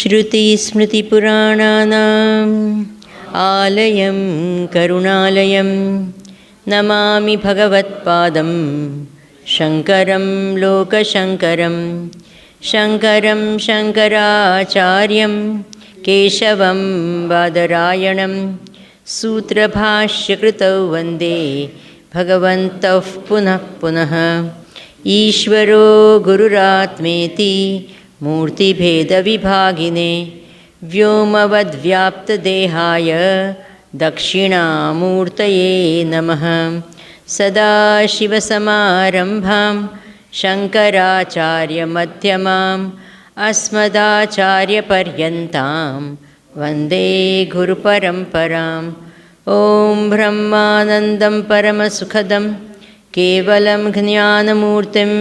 श्रुतिस्मृतिपुराणानाम् आलयं करुणालयं नमामि भगवत्पादं शङ्करं लोकशङ्करं शङ्करं शङ्कराचार्यं केशवं बादरायणं सूत्रभाष्यकृतौ वन्दे भगवन्तः पुनः पुनः ईश्वरो गुरुरात्मेति मूर्तिभेदविभागिने व्योमवद्व्याप्तदेहाय दक्षिणामूर्तये नमः। सदाशिवसमारम्भां शङ्कराचार्यमध्यमाम् अस्मदाचार्यपर्यन्तां वन्दे गुरुपरम्पराम्। ॐ ब्रह्मानन्दं परमसुखदं केवलं ज्ञानमूर्तिं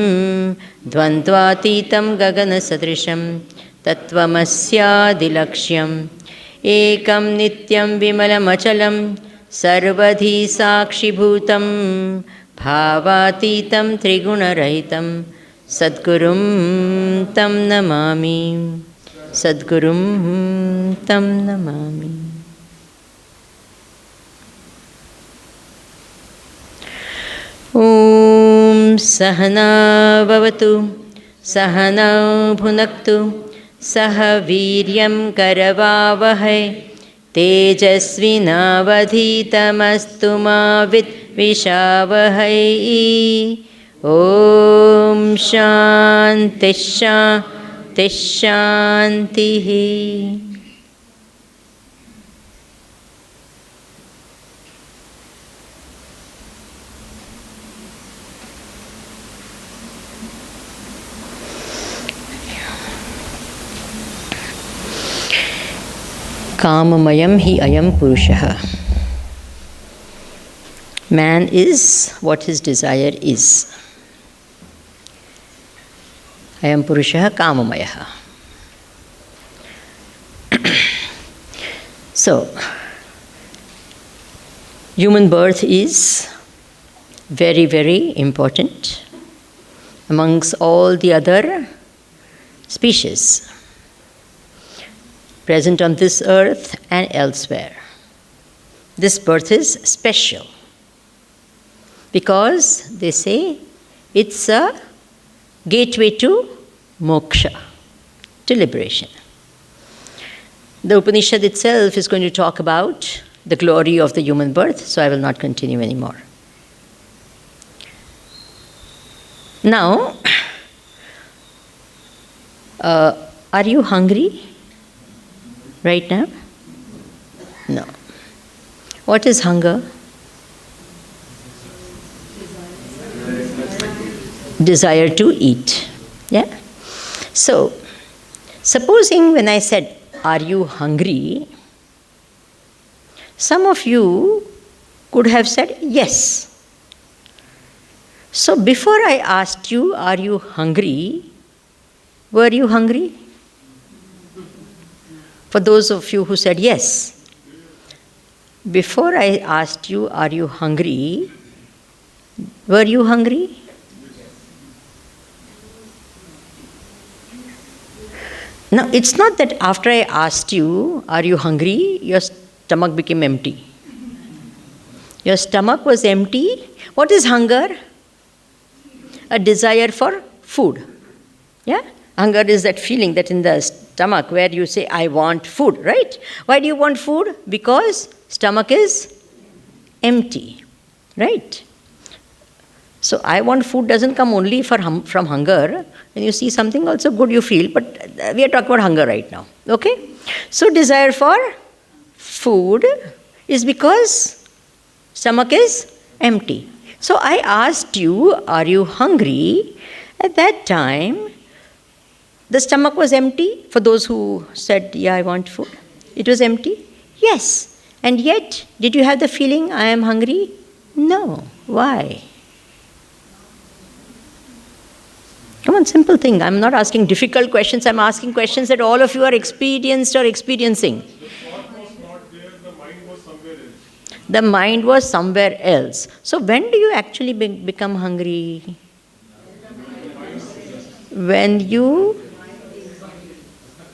द्वन्द्वातीतं गगनसदृशं तत्त्वमस्यादिलक्ष्यम् एकं नित्यं विमलमचलं सर्वधी साक्षिभूतं भावातीतं त्रिगुणरहितं सद्गुरुं तं नमामि, सद्गुरुं तं नमामि। ॐ सहना भवतु सहनौ भुनक्तु सह वीर्यं करवावहै तेजस्विनावधीतमस्तु मा विद्विषावहै। ॐ शान्तिः शान्तिः शान्तिः। Kamamayam hi ayam purushah. Man is what his desire is. Ayam purushah kamamayah. So, human birth is very, very important amongst all the other species present on this earth and elsewhere. This birth is special because they say it's a gateway to moksha, to liberation. The Upanishad itself is going to talk about the glory of the human birth, so I will not continue anymore. Now, are you hungry right now? No. What is hunger? Desire to eat. Yeah? So, supposing when I said, are you hungry? Some of you could have said, yes. So, before I asked you, are you hungry? Were you hungry? For those of you who said yes, before I asked you, are you hungry? Were you hungry? Now, it's not that after I asked you, are you hungry, your stomach became empty. Your stomach was empty. What is hunger? A desire for food. Yeah? Hunger is that feeling that in the stomach where you say, I want food, right? Why do you want food? Because stomach is empty, right? So I want food doesn't come only from hunger. When you see something also good you feel, but we are talking about hunger right now. Okay? So desire for food is because stomach is empty. So I asked you, are you hungry? At that time, the stomach was empty. For those who said, yeah, I want food. It was empty. Yes. And yet, did you have the feeling, I am hungry? No. Why? Come on, simple thing. I'm not asking difficult questions. I'm asking questions that all of you are experienced or experiencing. The thought was not there, the mind was somewhere else. The mind was somewhere else. So when do you actually become hungry? When you,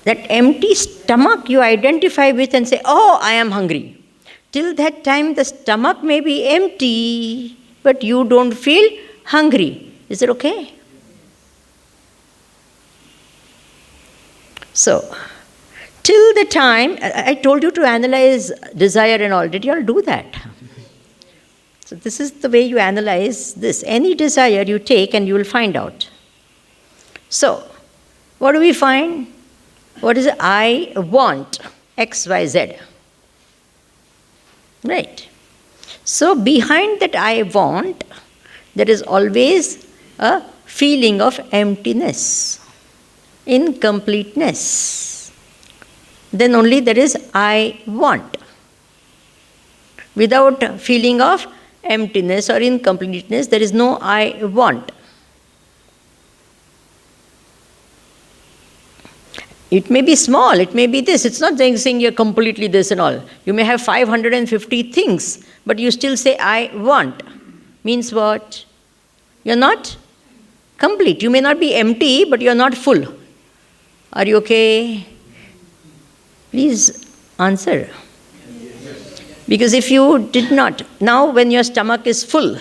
that empty stomach you identify with and say, oh, I am hungry. Till that time the stomach may be empty, but you don't feel hungry. Is it okay? So, till the time, I told you to analyze desire and all. Did you all do that? So this is the way you analyze this. Any desire you take and you will find out. So, what do we find? What is it? I want X, Y, Z. Right. So behind that I want, there is always a feeling of emptiness, incompleteness. Then only there is I want. Without feeling of emptiness or incompleteness, there is no I want. It may be small, it may be this. It's not saying you're completely this and all. You may have 550 things, but you still say, I want. Means what? You're not complete. You may not be empty, but you're not full. Are you okay? Please answer. Because if you did not, now when your stomach is full,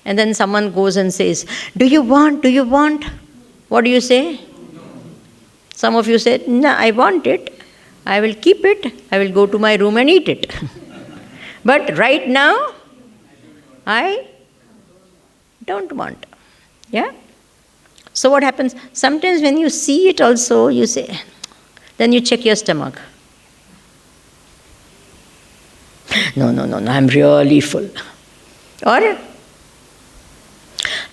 and then someone goes and says, do you want? What do you say? Some of you said, no, I want it. I will keep it. I will go to my room and eat it. But right now, I don't want. Yeah? So what happens? Sometimes when you see it also, you say, then you check your stomach. No, I'm really full. Or, I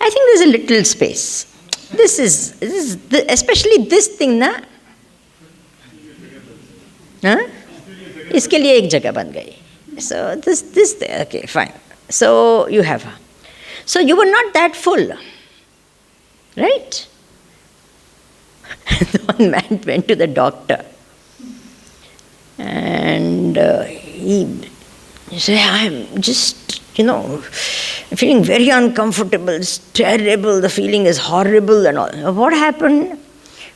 think there's a little space. This is especially this thing, na? Huh? इसके लिए एक जगह बन गई. So this okay, fine. So you have. So you were not that full, right? One man went to the doctor, and he said, I'm just, feeling very uncomfortable. It's terrible. The feeling is horrible and all. What happened?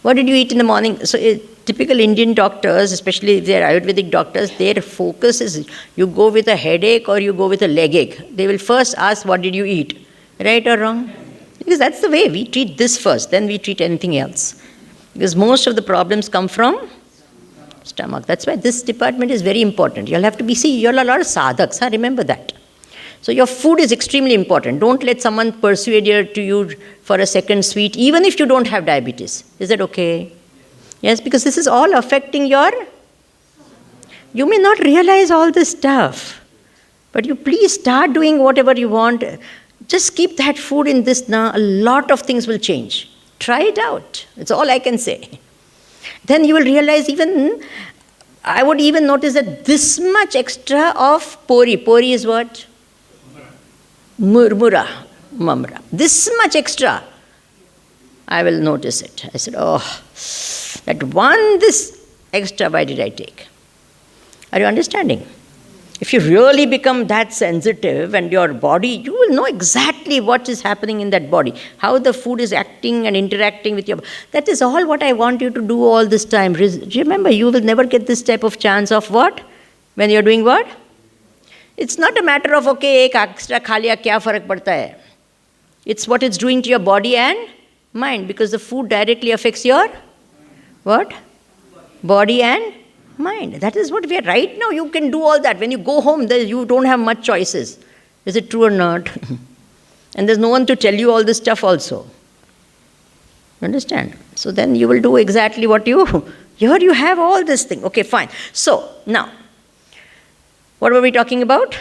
What did you eat in the morning? So typical Indian doctors, especially if they're Ayurvedic doctors, their focus is you go with a headache or you go with a leg ache. They will first ask, what did you eat? Right or wrong? Because that's the way. We treat this first, then we treat anything else. Because most of the problems come from stomach. That's why this department is very important. You'll have to you're a lot of sadhaks, remember that. So your food is extremely important. Don't let someone persuade you for a second sweet, even if you don't have diabetes. Is that okay? Yes, because this is all affecting you may not realize all this stuff, but you please start doing whatever you want. Just keep that food in this now. A lot of things will change. Try it out. That's all I can say. Then you will realize I would even notice that this much extra of pori. Pori is what? Murmura. This much extra. I will notice it. I said, this extra, why did I take? Are you understanding? If you really become that sensitive and your body, you will know exactly what is happening in that body, how the food is acting and interacting with your body. That is all what I want you to do all this time. Remember, you will never get this type of chance of what? When you're doing what? It's not a matter of, okay, ek extra kha liya, kya farak padta hai. It's what it's doing to your body and mind, because the food directly affects your what? Body and mind. That is what we are. Right now you can do all that. When you go home, you don't have much choices. Is it true or not? And there's no one to tell you all this stuff also. Understand? So then you will do exactly what here you have all this thing. Okay, fine. So, now, what were we talking about?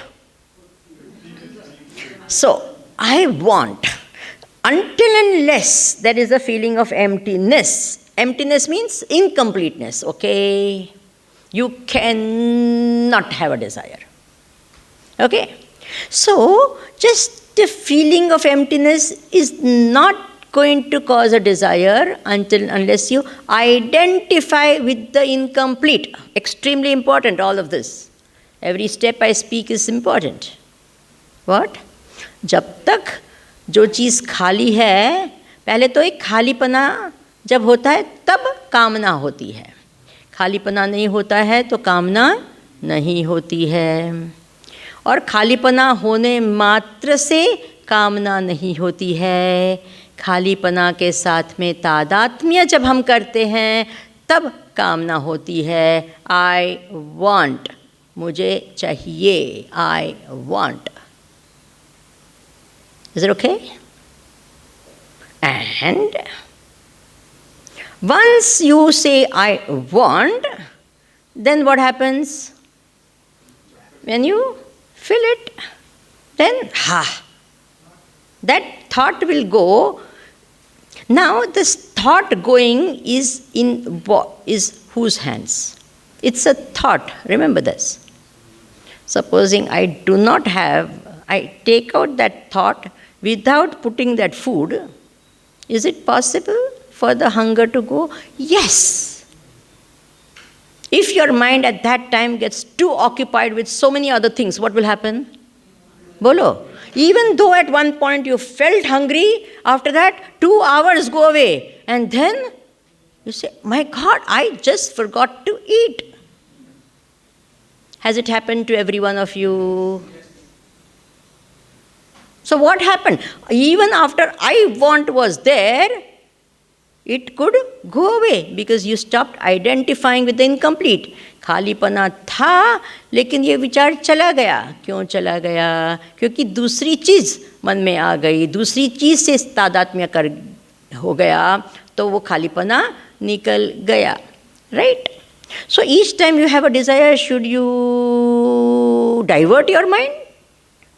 So, I want, until and unless there is a feeling of emptiness. Emptiness means incompleteness, okay? You cannot have a desire. Okay? So, just the feeling of emptiness is not going to cause a desire unless you identify with the incomplete. Extremely important, all of this. Every step I speak is important. What? जब तक जो चीज़ खाली है, पहले तो एक खालीपना जब होता है तब कामना होती है. खालीपना नहीं होता है तो कामना नहीं होती है. और खालीपना होने मात्र से कामना नहीं होती है. खालीपना के साथ में तादात्म्य जब हम करते हैं तब कामना होती है. आई वांट, मुझे चाहिए, I want. Is it okay? And once you say I want, then what happens? When you feel it, then that thought will go. Now this thought going is in whose hands? It's a thought. Remember this. Supposing I do not have, I take out that thought without putting that food, is it possible for the hunger to go? Yes. If your mind at that time gets too occupied with so many other things, what will happen? Bolo. Even though at one point you felt hungry, after that 2 hours go away. And then you say, my God, I just forgot to eat. Has it happened to every one of you? So what happened? Even after I want was there, it could go away because you stopped identifying with the incomplete. खालीपना था, लेकिन ये विचार चला गया. क्यों चला गया? क्योंकि दूसरी चीज़ मन में आ गई, दूसरी चीज़ से तादात्म्य कर हो गया, तो वो खालीपना निकल गया. Right? So each time you have a desire, should you divert your mind?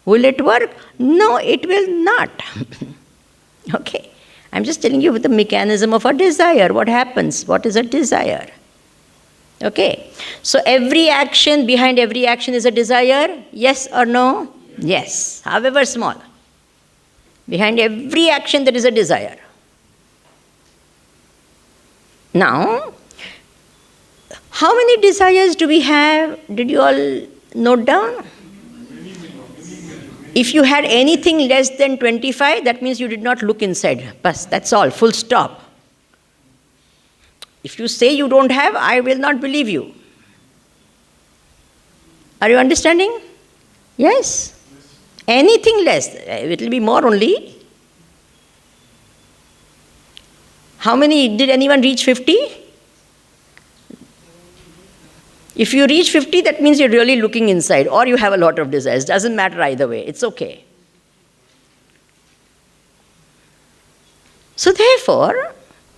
Will it work? No, it will not. Okay. I'm just telling you the mechanism of a desire. What happens? What is a desire? Okay. So every action, behind every action is a desire. Yes or no? Yes. However small. Behind every action there is a desire. Now, how many desires do we have? Did you all note down? If you had anything less than 25, that means you did not look inside. Bas, that's all, full stop. If you say you don't have, I will not believe you. Are you understanding? Yes? Anything less, it will be more only. How many, did anyone reach 50? If you reach 50, that means you're really looking inside, or you have a lot of desires. Doesn't matter either way. It's okay. So therefore,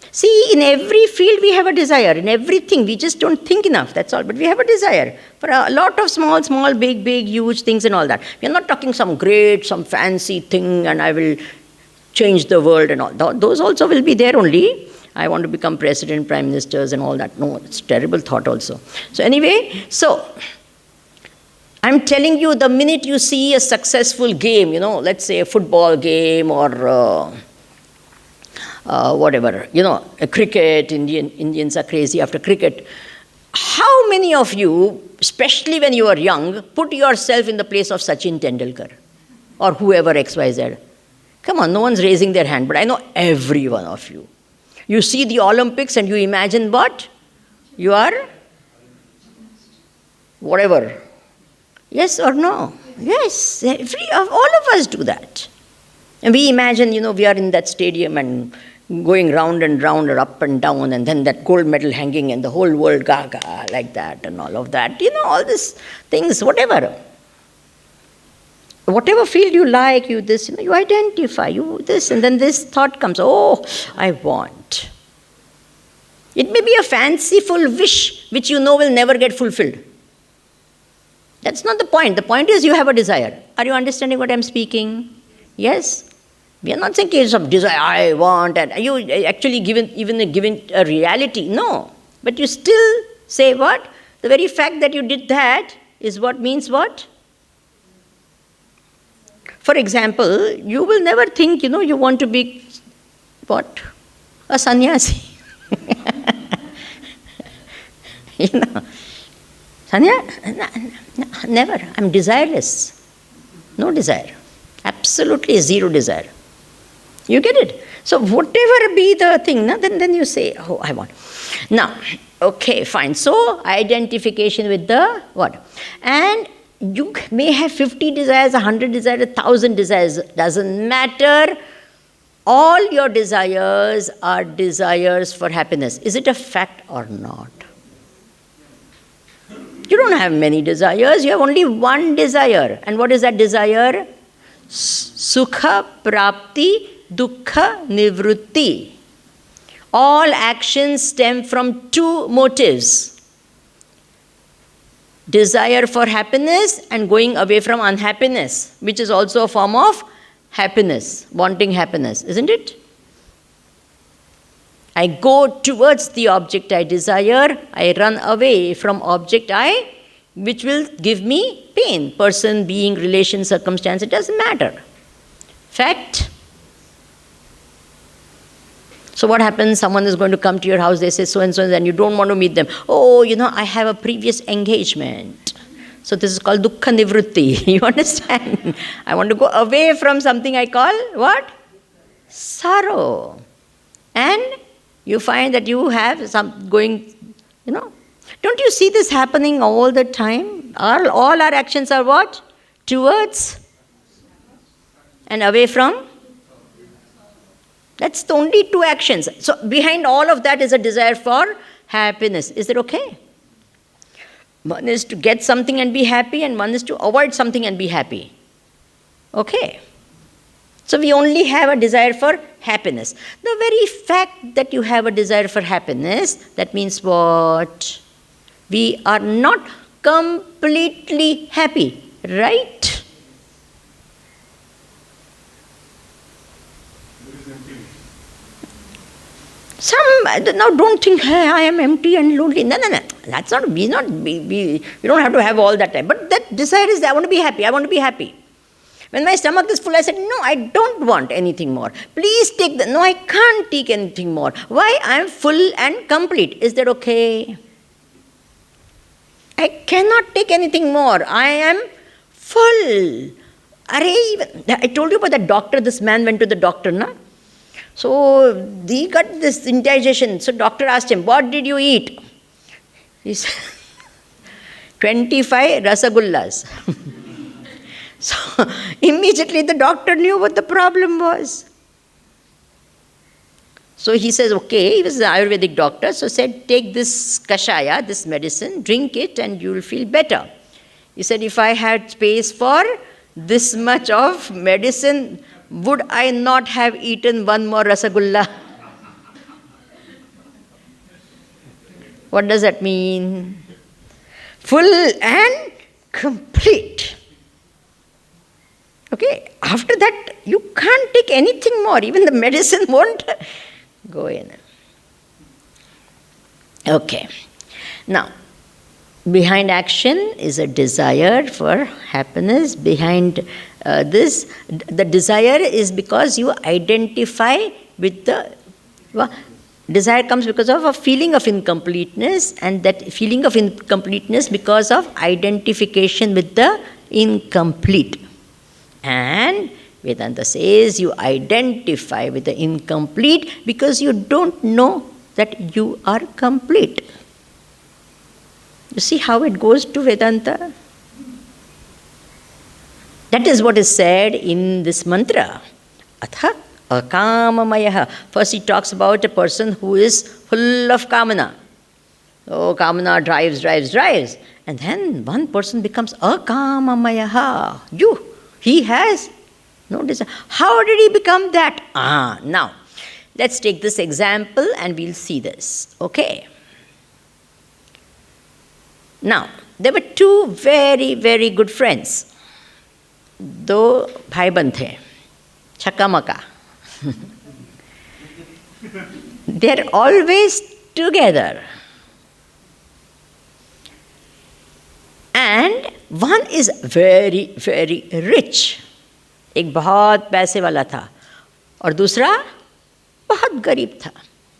see, in every field we have a desire. In everything, we just don't think enough, that's all. But we have a desire for a lot of small, small, big, big, huge things and all that. We are not talking some great, some fancy thing, and I will change the world and all. Those also will be there only. I want to become president, prime ministers and all that. No, it's a terrible thought also. So anyway, so I'm telling you, the minute you see a successful game, let's say a football game or whatever, a cricket, Indians are crazy after cricket. How many of you, especially when you are young, put yourself in the place of Sachin Tendulkar or whoever XYZ? Come on, no one's raising their hand, but I know every one of you. You see the Olympics and you imagine what? You are whatever. Yes or no? Yes, all of us do that. And we imagine, we are in that stadium and going round and round or up and down, and then that gold medal hanging and the whole world gaga like that and all of that. All these things, whatever. whatever field you like, you this, you identify, you this, and then this thought comes, oh, I want. It may be a fanciful wish which you know will never get fulfilled. That's not the point. The point is you have a desire. Are you understanding what I'm speaking? Yes? We are not saying case of desire, I want, and you actually given a reality. No. But you still say what? The very fact that you did that is what means what? For example, you will never think, you want to be what? A sannyasi. Never. I'm desireless. No desire. Absolutely zero desire. You get it? So whatever be the thing, then you say, oh, I want. Now, okay, fine. So identification with the what? And you may have 50 desires, 100 desires, 1,000 desires. Doesn't matter. All your desires are desires for happiness. Is it a fact or not? You don't have many desires. You have only one desire. And what is that desire? Sukha prapti, dukkha nivrutti. All actions stem from two motives. Desire for happiness and going away from unhappiness, which is also a form of happiness, wanting happiness, isn't it? I go towards the object I desire, I run away from object which will give me pain. Person, being, relation, circumstance, it doesn't matter. Fact. So what happens? Someone is going to come to your house, they say so and so, and you don't want to meet them. Oh, I have a previous engagement. So this is called dukkha nivrutti. You understand? I want to go away from something I call what? Sorrow. And you find that you have some going, Don't you see this happening all the time? All our actions are what? Towards and away from? That's the only two actions. So behind all of that is a desire for happiness. Is it okay? One is to get something and be happy, and one is to avoid something and be happy. Okay. So we only have a desire for happiness. The very fact that you have a desire for happiness, that means what? We are not completely happy, right? Now don't think, hey, I am empty and lonely. No. That's not, we don't have to have all that time. But that desire is, I want to be happy, I want to be happy. When my stomach is full, I said, no, I don't want anything more. Please take no, I can't take anything more. Why? I am full and complete. Is that okay? I cannot take anything more. I am full. I told you about that doctor, this man went to the doctor, na? So he got this indigestion. So doctor asked him, what did you eat? He said, 25 rasagullas. So immediately the doctor knew what the problem was. So he says, okay, he was an Ayurvedic doctor, so said, take this kashaya, this medicine, drink it and you will feel better. He said, if I had space for this much of medicine, would I not have eaten one more rasagulla? What does that mean? Full and complete. Okay, after that, you can't take anything more. Even the medicine won't go in. Okay. Now, behind action is a desire for happiness. Behind this, the desire is because you identify with the... desire comes because of a feeling of incompleteness, and that feeling of incompleteness because of identification with the incomplete. And Vedanta says you identify with the incomplete because you don't know that you are complete. You see how it goes to Vedanta? That is what is said in this mantra. Atha akamamayaha. First he talks about a person who is full of kamana. Oh, kamana drives. And then one person becomes akamamayaha. He has no desire. How did he become that? Now, let's take this example and we'll see this. Okay. Now, there were two very, very good friends. दो भाई-बंद थे, छक्का-मक्का. They're always together. And one is very, very rich. एक बहुत पैसे वाला था और दूसरा बहुत गरीब था.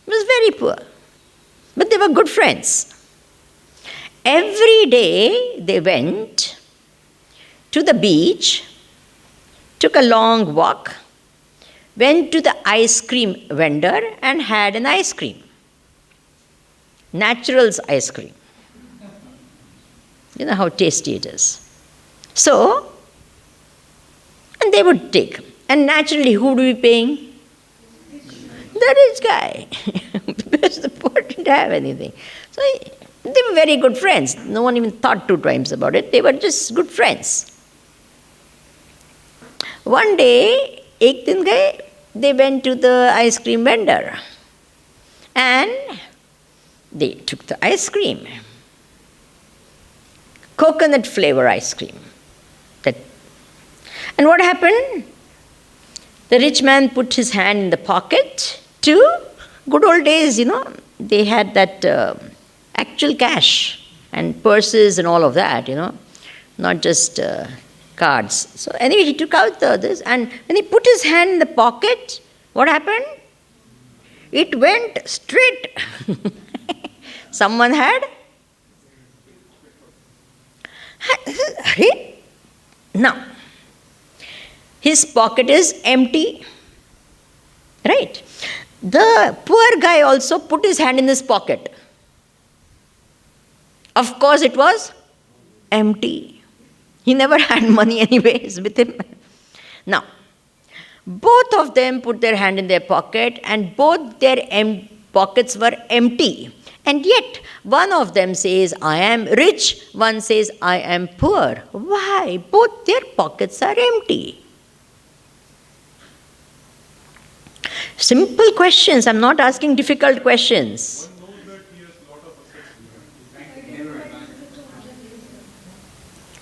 He was very poor. But they were good friends. Every day they went to the beach, took a long walk, went to the ice cream vendor and had an ice cream. Naturals ice cream. You know how tasty it is. So, and they would take. And naturally, who do we paying? The rich guy. Because the poor didn't have anything. So, they were very good friends. No one even thought two times about it. They were just good friends. One day, ek din gaye, they went to the ice cream vendor. And they took the ice cream. Coconut flavor ice cream. And what happened? The rich man put his hand in the pocket to, good old days, they had that actual cash and purses and all of that, not just cards. So anyway, he took out this, and when he put his hand in the pocket, what happened? It went straight. Someone had. Now, his pocket is empty, right? The poor guy also put his hand in his pocket. Of course, it was empty. He never had money anyways with him. Now, both of them put their hand in their pocket and both their pockets were empty. And yet, one of them says, I am rich. One says, I am poor. Why? Both their pockets are empty. Simple questions. I'm not asking difficult questions. One knows that he has lot of assets.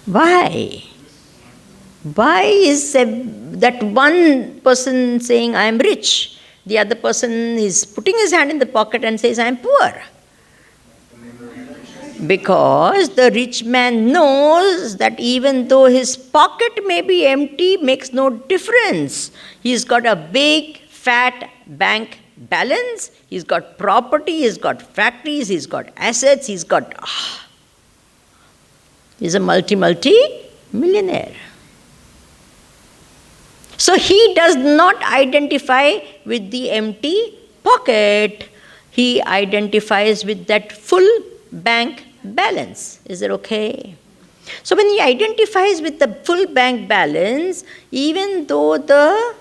Why? Why is that one person saying, I am rich? The other person is putting his hand in the pocket and says, I am poor. Because the rich man knows that even though his pocket may be empty, makes no difference. He's got a big, fat bank balance. He's got property, he's got factories, he's got assets, he's a multi-millionaire. So he does not identify with the empty pocket. He identifies with that full bank balance. Is it okay? So when he identifies with the full bank balance, even though the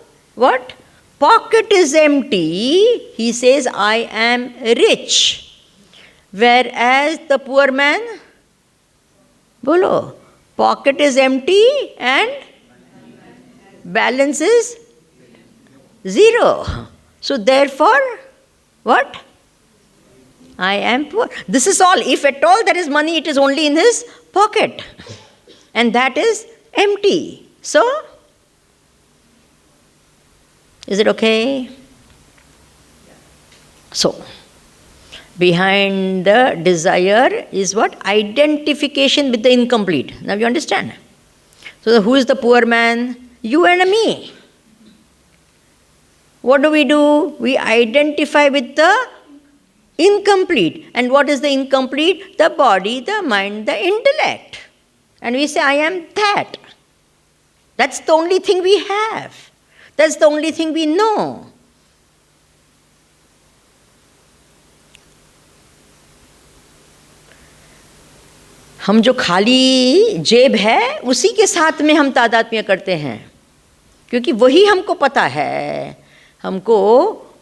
pocket is empty, he says, I am rich. Whereas the poor man, bolo, pocket is empty and balance is 0. So therefore, what? I am poor. This is all. If at all there is money, it is only in his pocket. And that is empty. So, is it okay? So, behind the desire is what? Identification with the incomplete. Now you understand? So who is the poor man? You and me. What do? We identify with the incomplete. And what is the incomplete? The body, the mind, the intellect. And we say, I am that. That's the only thing we have. That's the only thing we know. हम जो खाली जेब है उसी के साथ में हम तादात्म्य करते हैं, क्योंकि वही हमको पता है. हमको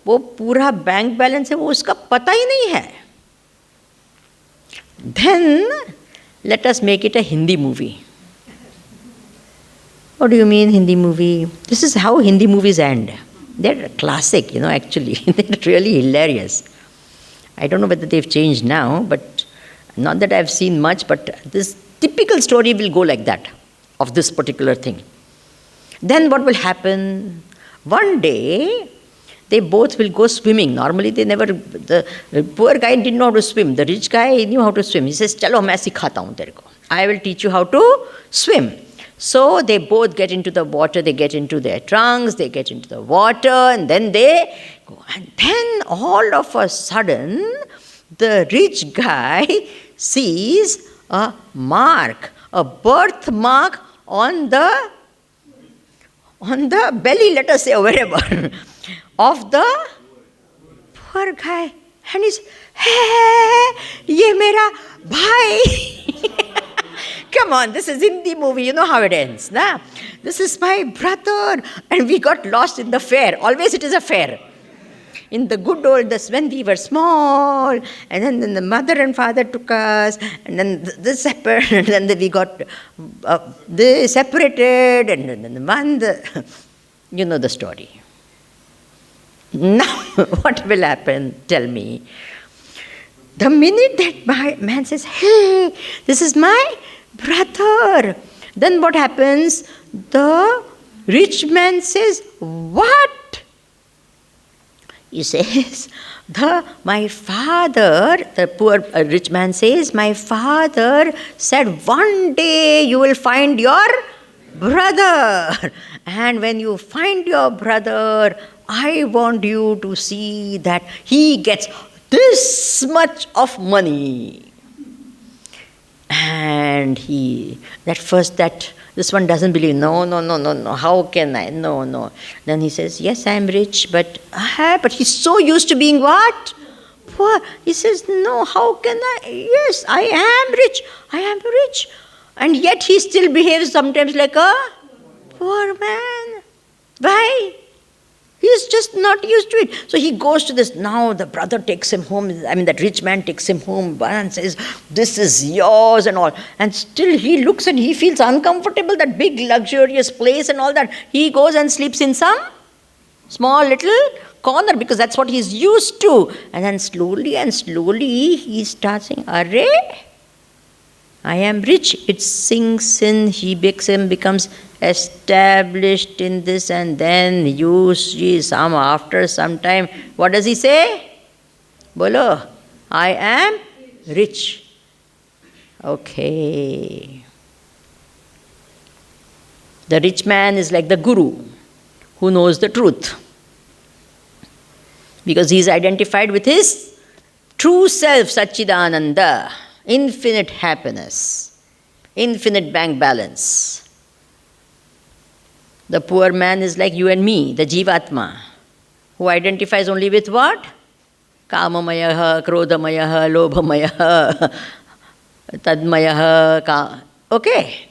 वो पूरा बैंक बैलेंस है वो उसका पता ही नहीं है. Then let us make it a Hindi movie. What do you mean Hindi movie? This is how Hindi movies end. They're a classic, actually. They're really hilarious. I don't know whether they've changed now, but not that I've seen much, but this typical story will go like that, of this particular thing. Then what will happen? One day, they both will go swimming. Normally, the poor guy didn't know how to swim. The rich guy knew how to swim. He says, "Chalo, main sikhata hu tere ko. I will teach you how to swim." So they both get into the water, they get into their trunks, they get into the water, and then they go. And then all of a sudden, the rich guy sees a mark, a birthmark on the belly, let us say, or wherever, of the poor guy. And he's, "Hey, ye mera bhai." Come on, this is Hindi movie, you know how it ends. Nah? This is my brother. And we got lost in the fair. Always it is a fair. In the good old days when we were small, and then the mother and father took us, and then this separated, and then we got they separated, and then the man, you know the story. Now, what will happen? Tell me. The minute that my man says, "Hey, this is my brother," then what happens? The rich man says, "What?" He says, my father, the poor rich man says, "My father said, one day you will find your brother. And when you find your brother, I want you to see that he gets this much of money." And this one doesn't believe. No, how can I? No. Then he says, "Yes, I am rich, but he's so used to being what? Poor." He says, "No, how can I? Yes, I am rich. And yet he still behaves sometimes like a poor man. Why? He's just not used to it." So he goes to this. Now the brother takes him home. That rich man takes him home and says, "This is yours," and all. And still he looks and he feels uncomfortable, that big luxurious place and all that. He goes and sleeps in some small little corner because that's what he's used to. And then slowly he starts saying, "Arre, I am rich." It sinks in. He becomes established in this, and then you see after some time, what does he say? Bolo, "I am rich." Okay. The rich man is like the guru who knows the truth, because he is identified with his true self, Satchidananda, infinite happiness, infinite bank balance. The poor man is like you and me, the Jivatma, who identifies only with what? Kamamayaha, Krodamayaha, Lobhamayaha, Tadmayaha. Okay.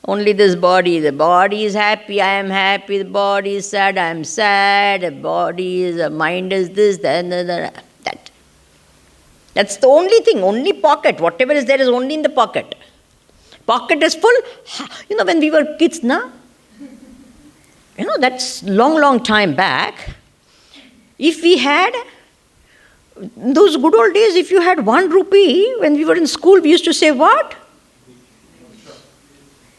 Only this body. The body is happy, I am happy. The body is sad, I am sad. The mind is this, that. That's the only thing, only pocket. Whatever is there is only in the pocket. Pocket is full. When we were kids, that's long time back. If we had, those good old days, if you had 1 rupee, when we were in school, we used to say what?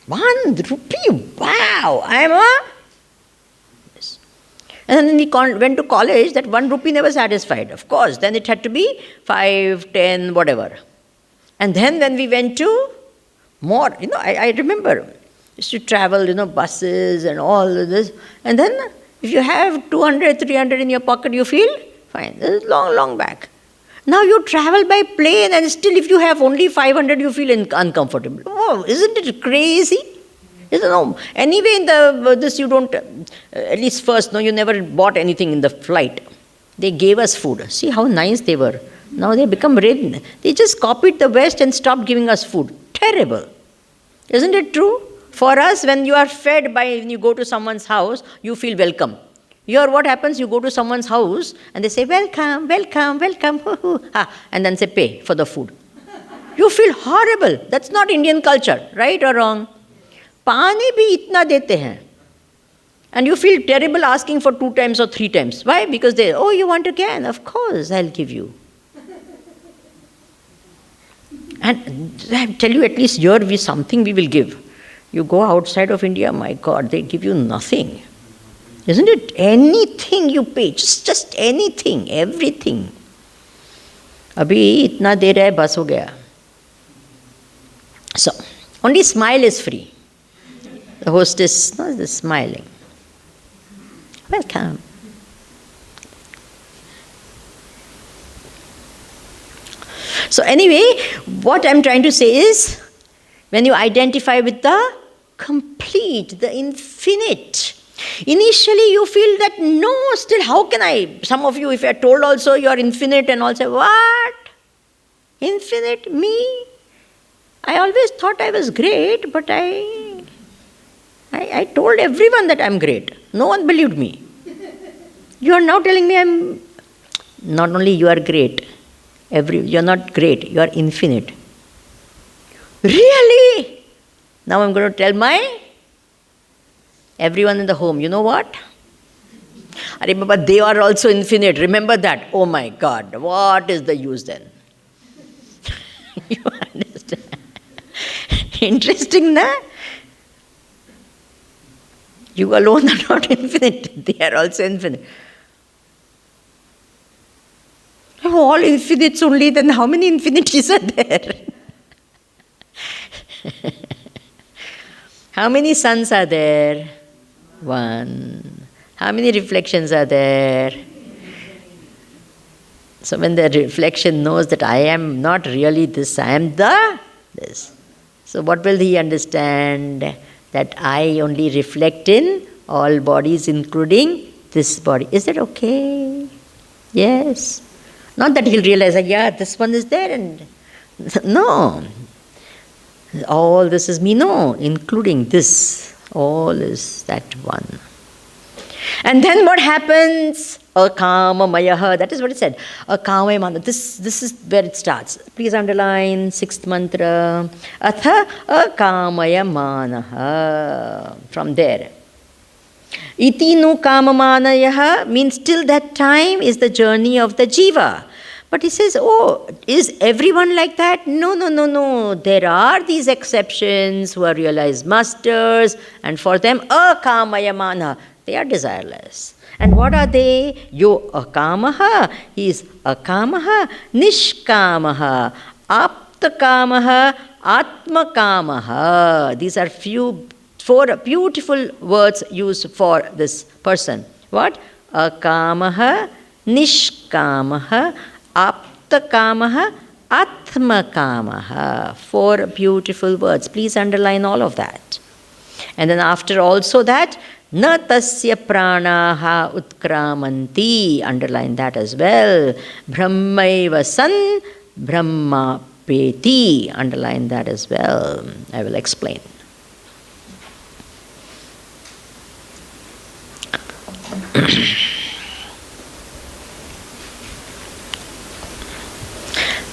1 rupee, wow, I am a... Yes. And then we went to college, that 1 rupee never satisfied, of course. Then it had to be 5, 10, whatever. And then when we went to more, I remember, used to travel, buses and all of this. And then if you have 200, 300 in your pocket, you feel fine. This is long back. Now you travel by plane and still if you have only 500, you feel uncomfortable. Oh, isn't it crazy? Anyway, in this you don't, at least first, you never bought anything in the flight. They gave us food. See how nice they were. Now they become red. They just copied the West and stopped giving us food. Terrible. Isn't it true? For us, when you are fed when you go to someone's house, you feel welcome. Here what happens, you go to someone's house and they say, "Welcome, welcome, welcome," and then say, "Pay for the food." You feel horrible. That's not Indian culture, right or wrong? पानी भी इतना देते हैं. And you feel terrible asking for 2 times or 3 times. Why? Because they, oh, you want again? Of course, I'll give you. And I tell you, at least here something we will give. You go outside of India, my God, they give you nothing. Isn't it? Anything you pay, just anything, everything. Abhi itna de raha hai, bas ho gaya. So, only smile is free. The hostess is smiling. Welcome. So anyway, what I'm trying to say is, when you identify with the complete, the infinite, initially you feel that, no, still how can I? Some of you, if you're told also you're infinite and all say, what? Infinite? Me? I always thought I was great, but I told everyone that I'm great. No one believed me. You are now telling me I'm... Not only you are great, you're not great, you are infinite. Really? Now I'm going to tell everyone in the home, you know what? Arey Baba, they are also infinite, remember that. Oh my God, what is the use then? You understand? Interesting, na? You alone are not infinite, they are also infinite. All infinites only, then how many infinities are there? How many suns are there? One. How many reflections are there? So when the reflection knows that I am not really this, I am this. So what will he understand? That I only reflect in all bodies, including this body. Is that okay? Yes. Not that he'll realize, yeah, this one is there and... No. All this is me. No. Including this. All is that one. And then what happens? Akamamayaha. That is what it said. Akamaya. This is where it starts. Please underline 6th mantra. Atha akamaya manaha. From there. Iti no kamamanayaha means till that time is the journey of the jiva. But he says, oh, is everyone like that? No. There are these exceptions who are realized masters, and for them, akamaya mana. They are desireless. And what are they? Yo akamaha. He is akamaha, nishkamaha, aptakamaha, atmakamaha. These are 4 beautiful words used for this person. What? Akamaha, nishkamaha, aptakamaha, atmakamaha. 4 beautiful words. Please underline all of that. And then after also that, na tasya pranaha utkramanti. Underline that as well. Brahmaiva san brahma peti. Underline that as well. I will explain.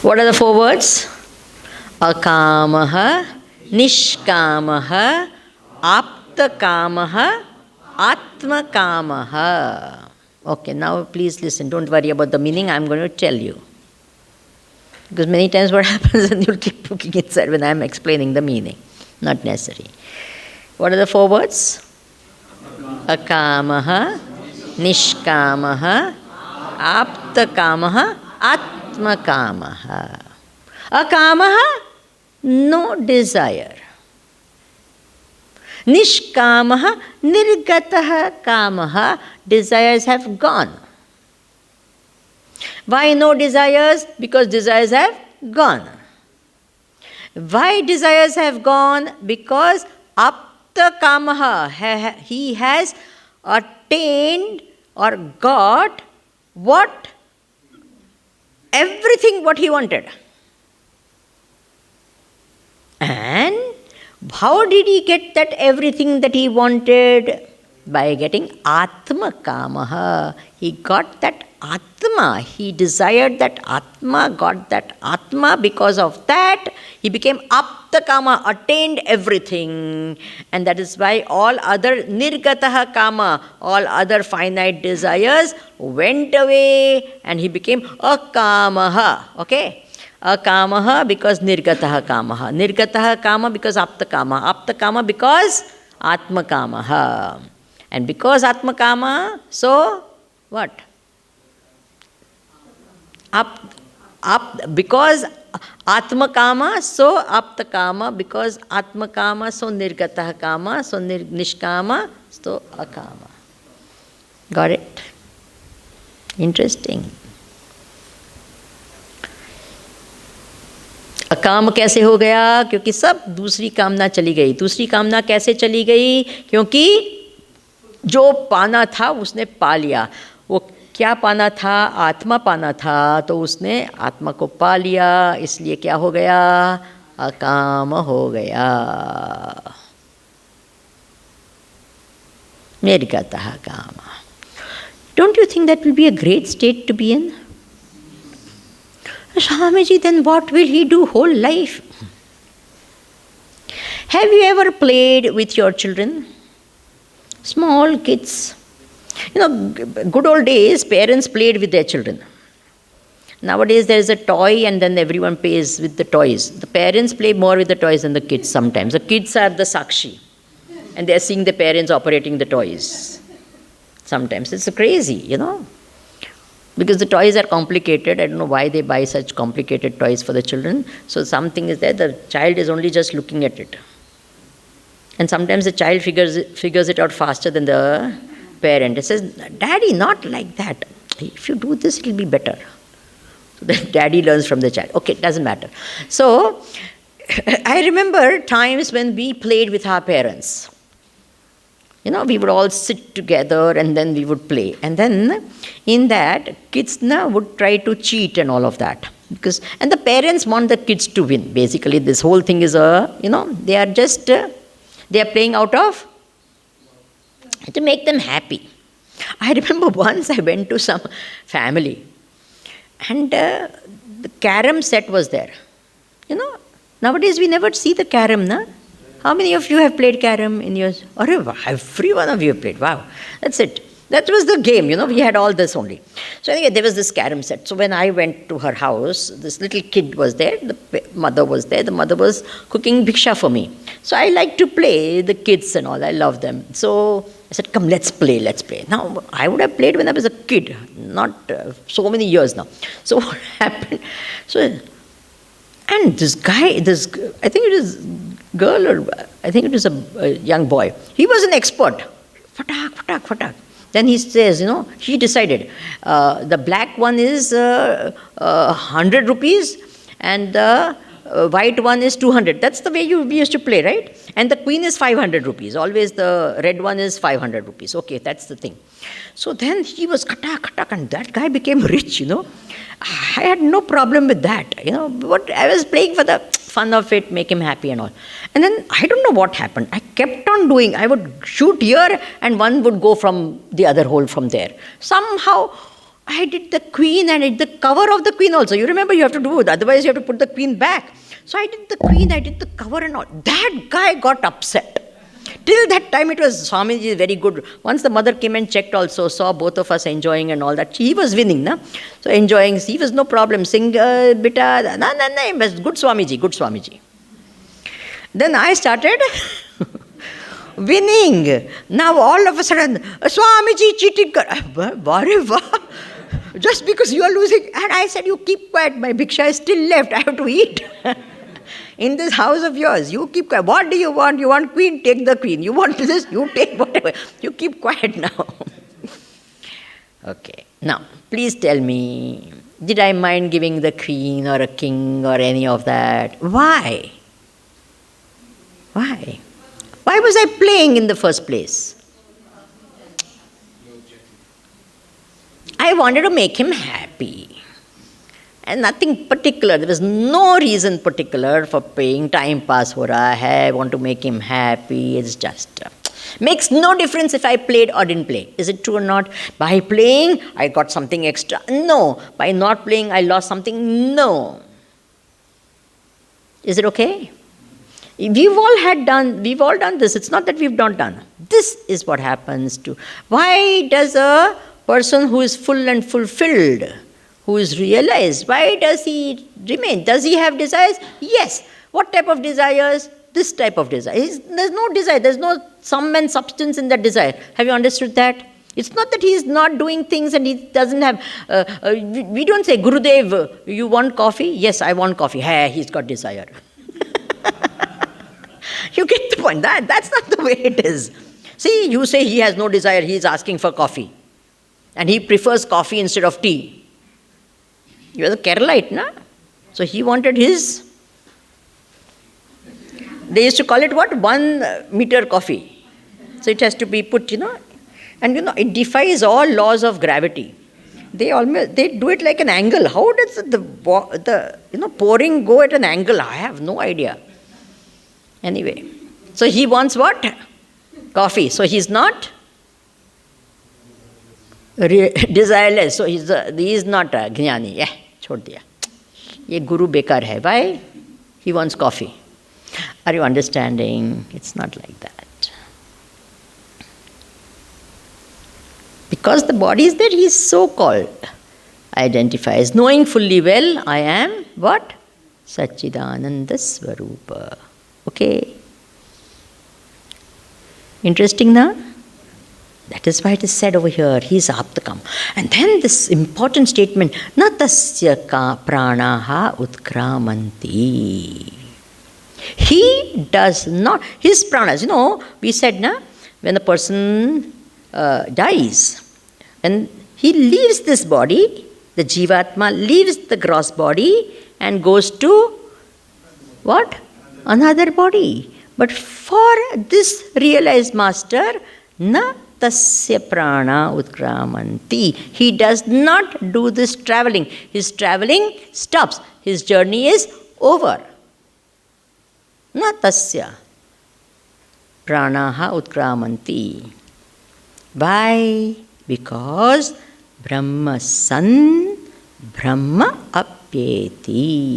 What are the 4 words? Akamaha, nishkamaha, aptakamaha, atmakamaha. Okay, now please listen. Don't worry about the meaning. I'm going to tell you. Because many times what happens is you'll keep looking inside when I'm explaining the meaning. Not necessary. What are the 4 words? Akamaha, nishkamaha, aptakamaha, atmakamaha. Akamaha, no desire. Nishkamaha, nirgataha kamaha, desires have gone. Why no desires? Because desires have gone. Why desires have gone? Because aptakamaha, he has attained or got what? Everything what he wanted. And how did he get that everything that he wanted? By getting atmakamaha. He got that Atma. He desired that Atma, got that Atma. Because of that, he became Apta Kama, attained everything. And that is why all other Nirgataha Kama, all other finite desires went away and he became Akamaha. Okay? Akamaha because Nirgataha Kamaha. Nirgataha Kama because Apta Kama. Apta Kama because Atma Kamaha. And because Atma Kama, so what? Because Atma Kama, so Apta Kama. Because Atma Kama, so Nirgataha Kama. So Nishkama, so Akama. Got it? Interesting. अकाम कैसे हो गया? क्योंकि सब दूसरी कामना चली गई. दूसरी कामना कैसे चली गई? क्योंकि जो पाना था उसने पा लिया. वो क्या पाना था? आत्मा पाना था. तो उसने आत्मा को पा लिया, इसलिए क्या हो गया? अकाम हो गया. निर्गतः काम. Don't you think that will be a great state to be in? Swamiji, then what will he do whole life? Have you ever played with your children? Small kids. You know, good old days, parents played with their children. Nowadays there is a toy and then everyone plays with the toys. The parents play more with the toys than the kids sometimes. The kids are the sakshi and they are seeing the parents operating the toys. Sometimes it's crazy, you know. Because the toys are complicated. I don't know why they buy such complicated toys for the children. So something is there, the child is only just looking at it. And sometimes the child figures it out faster than the parent. It says, Daddy, not like that. If you do this, it will be better. So the daddy learns from the child. Okay, it doesn't matter. So I remember times when we played with our parents. You know, we would all sit together and then we would play. And then in that, kids would try to cheat and all of that. And the parents want the kids to win. Basically, this whole thing is they are just, they are playing out of, to make them happy. I remember once I went to some family and the carom set was there. You know, nowadays we never see the carom, na? How many of you have played carom in yours? Every one of you have played. Wow, that's it. That was the game, we had all this only. So anyway, there was this carom set. So when I went to her house, this little kid was there, the mother was there, the mother was cooking bhiksha for me. So I like to play, the kids and all, I love them. So I said, come, let's play. Now, I would have played when I was a kid, not so many years now. So what happened? And this guy, I think it is girl or I think it was a young boy. He was an expert. Fatak. Then he says, he decided the black one is 100 rupees and the white one is 200. That's the way we used to play, right? And the queen is 500 rupees. Always the red one is 500 rupees. Okay, that's the thing. So then he was khatak, and that guy became rich, I had no problem with that, But I was playing for the fun of it, make him happy and all. And then I don't know what happened. I kept on doing. I would shoot here and one would go from the other hole from there. Somehow I did the queen and I did the cover of the queen also. You remember you have to do it. Otherwise you have to put the queen back. So I did the queen, I did the cover and all. That guy got upset. Till that time it was Swamiji is very good. Once the mother came and checked also, saw both of us enjoying and all that. He was winning, na? So enjoying, he was no problem. Sing, beta, na, good Swamiji. Then I started winning. Now all of a sudden, Swamiji cheating. Just because you are losing. And I said, you keep quiet, my bhiksha is still left. I have to eat. In this house of yours, you keep quiet. What do you want? You want queen? Take the queen. You want this? You take whatever. You keep quiet now. Okay. Now, please tell me, did I mind giving the queen or a king or any of that? Why? Why was I playing in the first place? I wanted to make him happy. And nothing particular. There was no reason particular for paying. Time pass ho raha hai. I want to make him happy. It's just Makes no difference if I played or didn't play. Is it true or not? By playing, I got something extra. No. By not playing, I lost something. No. Is it okay? We've all done this. It's not that we've not done. This is what happens to. Why does a person who is full and fulfilled, who is realized, why does he remain? Does he have desires? Yes. What type of desires? This type of desire. There's no desire. There's no sum and substance in that desire. Have you understood that? It's not that he is not doing things and he doesn't have. We don't say, Gurudev, you want coffee? Yes, I want coffee. Hey, he's got desire. You get the point. That's not the way it is. See, you say he has no desire, he is asking for coffee. And he prefers coffee instead of tea. He was a Keralite, na? So he wanted his. They used to call it what? 1 meter coffee. So it has to be put, and it defies all laws of gravity. They do it like an angle. How does the pouring go at an angle? I have no idea. Anyway, so he wants what? Coffee. So he's not desireless. So he is not a jnani. Yeah, chhod diya. Ye guru bekar hai. Why? He wants coffee. Are you understanding? It's not like that. Because the body is there, he is so-called identifies. Knowing fully well, I am what? Satchidananda Swarupa. Okay. Interesting now? That is why it is said over here, he is aptakam. And then this important statement, na tasya ka pranaha utkramanti. He does not, his pranas, we said, when a person dies, and he leaves this body, the Jivatma leaves the gross body and goes to what? Another body. But for this realized master, na tasya prana utkramanti. He does not do this traveling. His traveling stops. His journey is over. Na tasya pranaha utkramanti. Why? Because Brahma San Brahma Apyeti.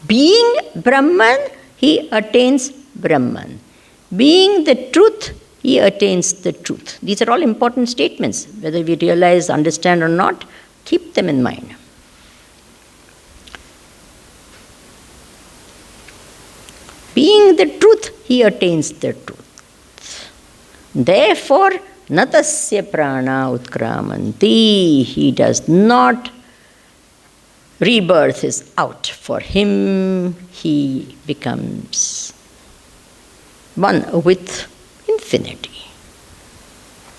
Being Brahman, he attains Brahman. Being the truth, he attains the truth. These are all important statements. Whether we realize, understand or not, keep them in mind. Being the truth, he attains the truth. Therefore, natasya prana utkramanti. He does not. Rebirth is out. For him, he becomes one with infinity.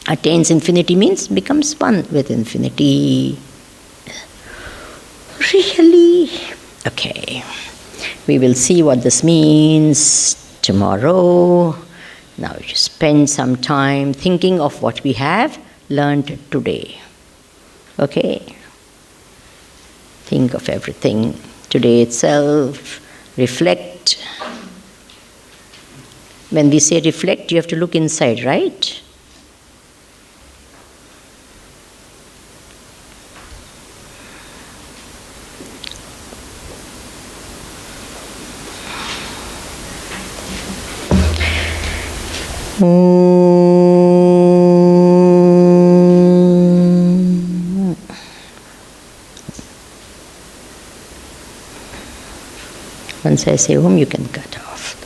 Attains infinity means becomes one with infinity. Really? Okay. We will see what this means tomorrow. Now you spend some time thinking of what we have learned today. Okay? Think of everything today itself. Reflect. When we say reflect, you have to look inside, right? Once I say Om, you can cut off.